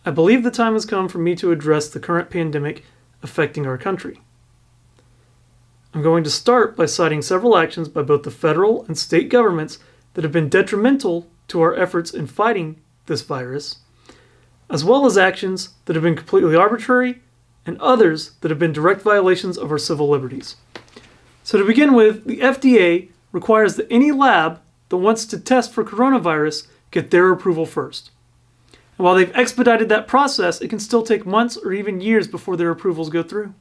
I believe the time has come for me to address the current pandemic affecting our country. I'm going to start by citing several actions by both the federal and state governments that have been detrimental to our efforts in fighting this virus, as well as actions that have been completely arbitrary and others that have been direct violations of our civil liberties. So to begin with, the FDA requires that any lab that wants to test for coronavirus get their approval first. And while they've expedited that process, it can still take months or even years before their approvals go through.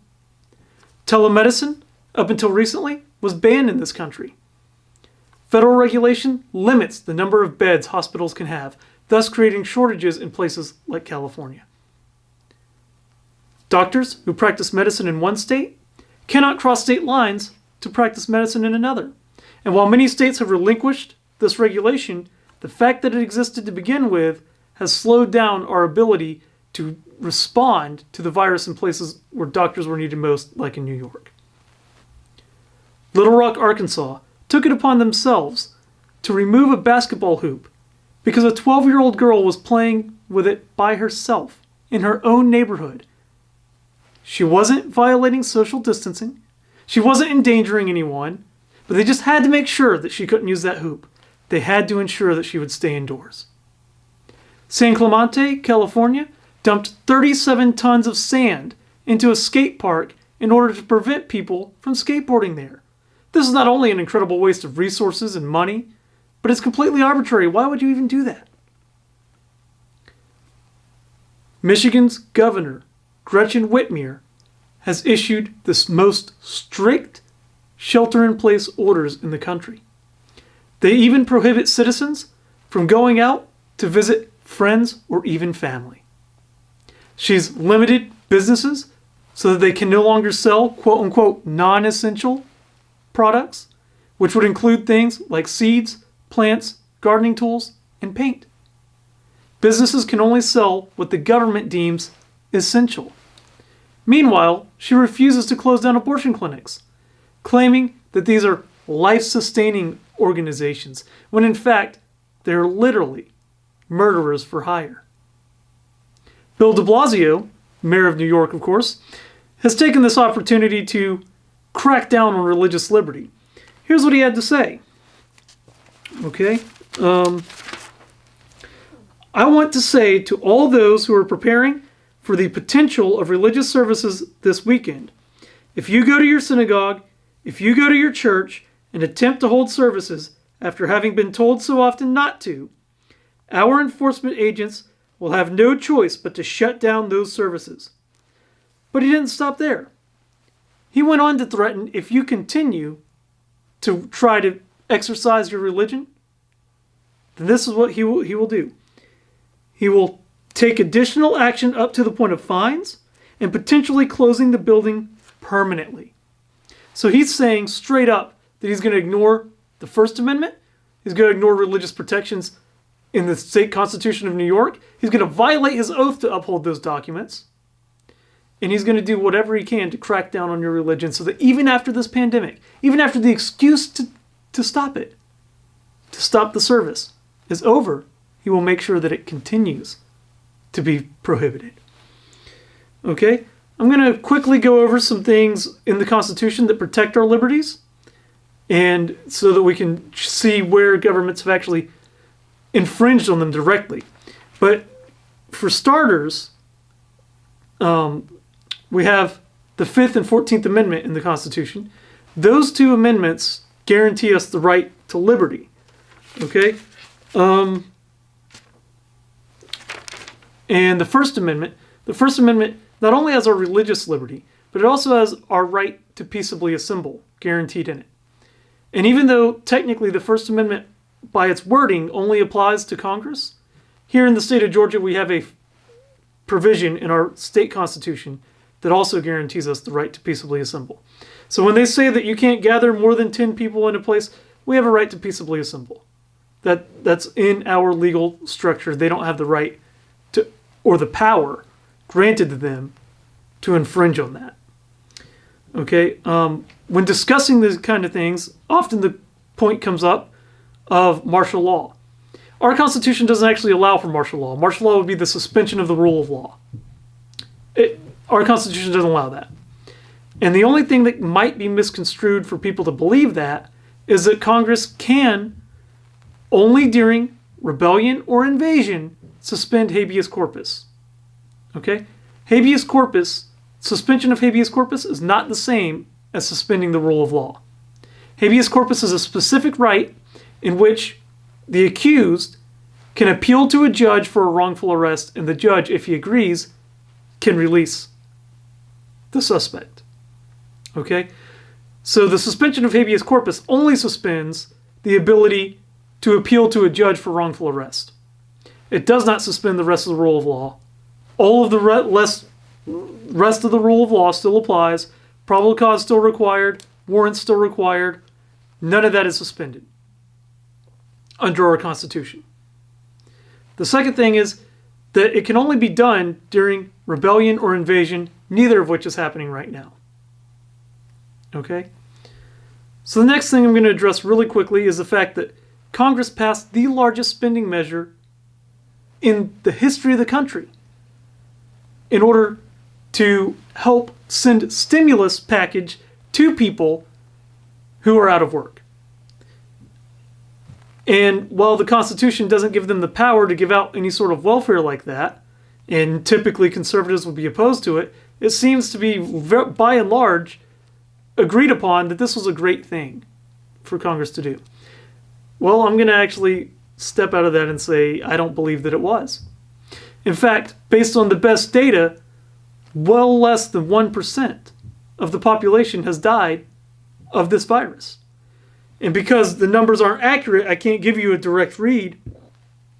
Telemedicine, up until recently, was banned in this country. Federal regulation limits the number of beds hospitals can have, thus creating shortages in places like California. Doctors who practice medicine in one state cannot cross state lines to practice medicine in another. And while many states have relinquished this regulation, the fact that it existed to begin with has slowed down our ability to respond to the virus in places where doctors were needed most, like in New York. Little Rock, Arkansas, took it upon themselves to remove a basketball hoop because a 12-year-old girl was playing with it by herself in her own neighborhood. She wasn't violating social distancing. She wasn't endangering anyone, but they just had to make sure that she couldn't use that hoop. They had to ensure that she would stay indoors. San Clemente, California, dumped 37 tons of sand into a skate park in order to prevent people from skateboarding there. This is not only an incredible waste of resources and money, but it's completely arbitrary. Why would you even do that? Michigan's governor, Gretchen Whitmer, has issued the most strict shelter-in-place orders in the country. They even prohibit citizens from going out to visit friends or even family. She's limited businesses so that they can no longer sell quote-unquote non-essential products, which would include things like seeds, plants, gardening tools, and paint. Businesses can only sell what the government deems essential. Meanwhile, she refuses to close down abortion clinics, claiming that these are life-sustaining organizations, when in fact, they're literally murderers for hire. Bill de Blasio, mayor of New York, of course, has taken this opportunity to crack down on religious liberty. Here's what he had to say. Okay. I want to say to all those who are preparing for the potential of religious services this weekend, if you go to your synagogue, if you go to your church and attempt to hold services after having been told so often not to, our enforcement agents will have no choice but to shut down those services. But he didn't stop there. He went on to threaten if you continue to try to exercise your religion, then this is what he will do. He will take additional action up to the point of fines and potentially closing the building permanently. So he's saying straight up that he's going to ignore the First Amendment. He's going to ignore religious protections in the state constitution of New York. He's going to violate his oath to uphold those documents. And he's going to do whatever he can to crack down on your religion so that even after this pandemic, even after the excuse to stop it, to stop the service is over, he will make sure that it continues to be prohibited. Okay? I'm going to quickly go over some things in the Constitution that protect our liberties, and so that we can see where governments have actually infringed on them directly. But for starters, we have the 5th and 14th Amendment in the Constitution. Those two amendments guarantee us the right to liberty. Okay? And the First Amendment not only has our religious liberty, but it also has our right to peaceably assemble guaranteed in it. And even though technically the First Amendment, by its wording, only applies to Congress, here in the state of Georgia we have a provision in our state constitution that also guarantees us the right to peaceably assemble. So when they say that you can't gather more than 10 people in a place, we have a right to peaceably assemble. That's in our legal structure. They don't have the right to, or the power granted to them to infringe on that. Okay? When discussing these kind of things, often the point comes up of martial law. Our Constitution doesn't actually allow for martial law. Martial law would be the suspension of the rule of law. Our Constitution doesn't allow that. And the only thing that might be misconstrued for people to believe that is that Congress can, only during rebellion or invasion, suspend habeas corpus. Okay? Habeas corpus, suspension of habeas corpus is not the same as suspending the rule of law. Habeas corpus is a specific right in which the accused can appeal to a judge for a wrongful arrest, and the judge, if he agrees, can release the suspect. Okay? So the suspension of habeas corpus only suspends the ability to appeal to a judge for wrongful arrest. It does not suspend the rest of the rule of law. All of the rest of the rule of law still applies. Probable cause still required. Warrants still required. None of that is suspended under our Constitution. The second thing is that it can only be done during rebellion or invasion, neither of which is happening right now. Okay? So the next thing I'm going to address really quickly is the fact that Congress passed the largest spending measure in the history of the country in order to help send stimulus package to people who are out of work. And while the Constitution doesn't give them the power to give out any sort of welfare like that, and typically conservatives would be opposed to it, it seems to be, by and large, agreed upon that this was a great thing for Congress to do. Well, I'm going to actually step out of that and say I don't believe that it was. In fact, based on the best data, well less than 1% of the population has died of this virus. And because the numbers aren't accurate, I can't give you a direct read,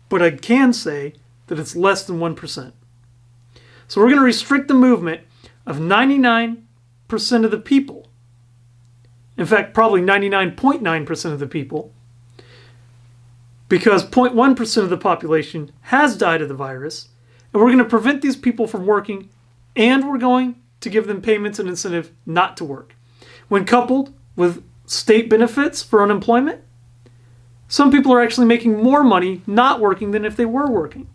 but I can say that it's less than 1%. So we're going to restrict the movement of 99% of the people. In fact, probably 99.9% of the people, because 0.1% of the population has died of the virus, and we're going to prevent these people from working, and we're going to give them payments and incentive not to work. When coupled with state benefits for unemployment, some people are actually making more money not working than if they were working.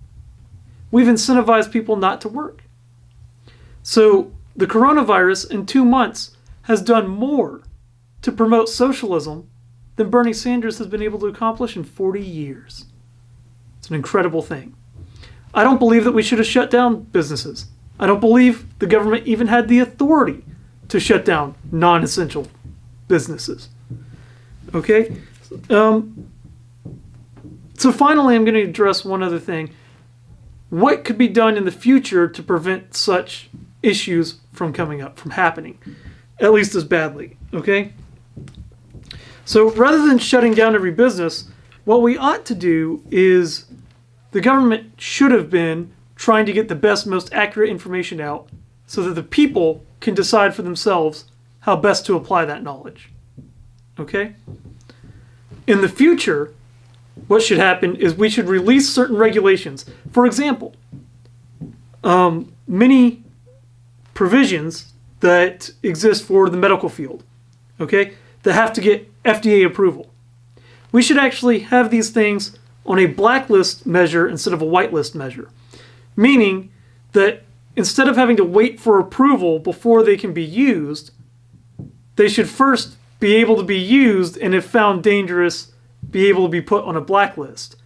We've incentivized people not to work. So the coronavirus in 2 months has done more to promote socialism than Bernie Sanders has been able to accomplish in 40 years. It's an incredible thing. I don't believe that we should have shut down businesses. I don't believe the government even had the authority to shut down non-essential businesses. Okay? So finally, I'm going to address one other thing. What could be done in the future to prevent such issues from coming up, from happening, at least as badly? Okay? So rather than shutting down every business, what we ought to do is the government should have been trying to get the best, most accurate information out so that the people can decide for themselves how best to apply that knowledge. Okay? In the future, what should happen is we should release certain regulations. For example, many provisions that exist for the medical field, okay, that have to get FDA approval. We should actually have these things on a blacklist measure instead of a whitelist measure. Meaning that instead of having to wait for approval before they can be used, they should first be able to be used, and if found dangerous, be able to be put on a blacklist.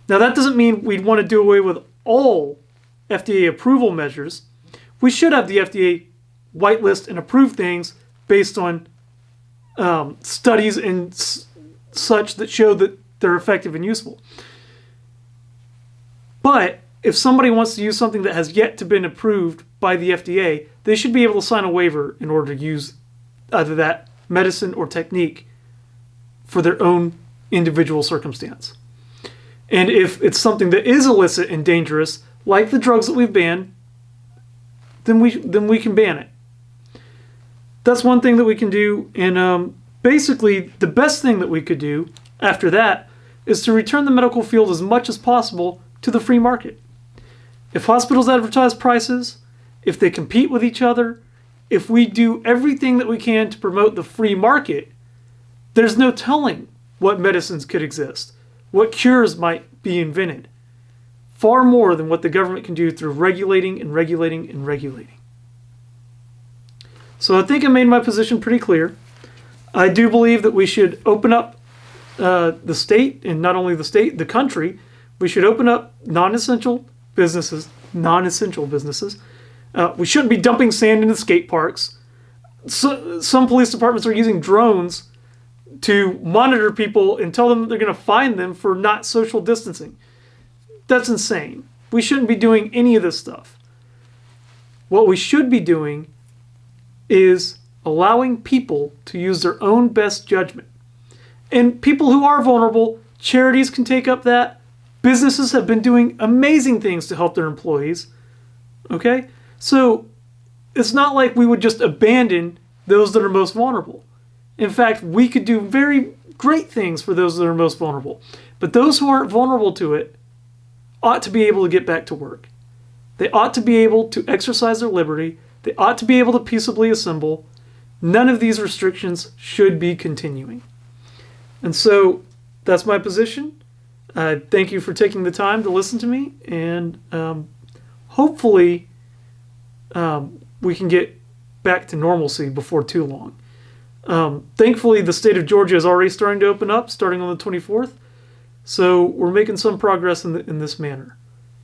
Now that doesn't mean we'd want to do away with all FDA approval measures. We should have the FDA whitelist and approve things based on studies and such that show that they're effective and useful. But if somebody wants to use something that has yet to been approved by the FDA, they should be able to sign a waiver in order to use either that medicine or technique for their own individual circumstance. And if it's something that is illicit and dangerous, like the drugs that we've banned, then we can ban it. That's one thing that we can do. And basically, the best thing that we could do after that is to return the medical field as much as possible to the free market. If hospitals advertise prices, if they compete with each other, if we do everything that we can to promote the free market, there's no telling what medicines could exist, what cures might be invented. Far more than what the government can do through regulating and regulating and regulating. So I think I made my position pretty clear. I do believe that we should open up the state, and not only the state, the country. We should open up non-essential businesses. We shouldn't be dumping sand into skate parks. So, some police departments are using drones to monitor people and tell them that they're going to fine them for not social distancing. That's insane. We shouldn't be doing any of this stuff. What we should be doing is allowing people to use their own best judgment. And people who are vulnerable, charities can take up that. Businesses have been doing amazing things to help their employees. Okay? So it's not like we would just abandon those that are most vulnerable. In fact, we could do very great things for those that are most vulnerable. But those who aren't vulnerable to it ought to be able to get back to work. They ought to be able to exercise their liberty. They ought to be able to peaceably assemble. None of these restrictions should be continuing. And so that's my position. Thank you for taking the time to listen to me. And hopefully we can get back to normalcy before too long. Thankfully, the state of Georgia is already starting to open up, starting on the 24th. So we're making some progress in this manner.